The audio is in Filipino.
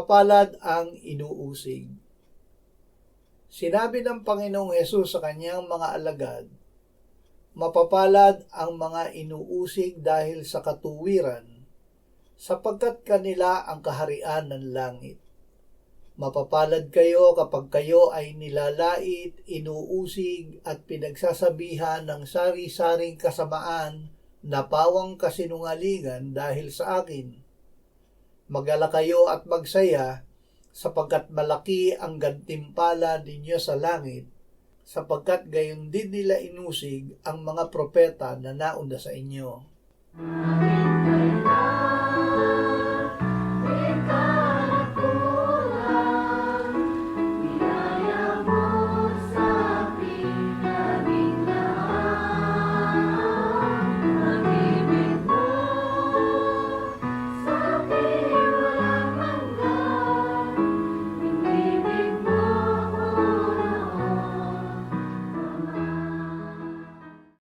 mapapalad ang inuusig. Sinabi ng Panginoong Hesus sa kanyang mga alagad, mapapalad ang mga inuusig dahil sa katuwiran, sapagkat kanila ang kaharian ng langit. Mapapalad kayo kapag kayo ay nilalait, inuusig at pinagsasabihan ng sari-saring kasamaan na pawang kasinungalingan dahil sa akin. Mag-alala kayo at magsaya, sapagkat malaki ang gantimpala ninyo sa langit, sapagkat gayon din nila inusig ang mga propeta na nauna sa inyo.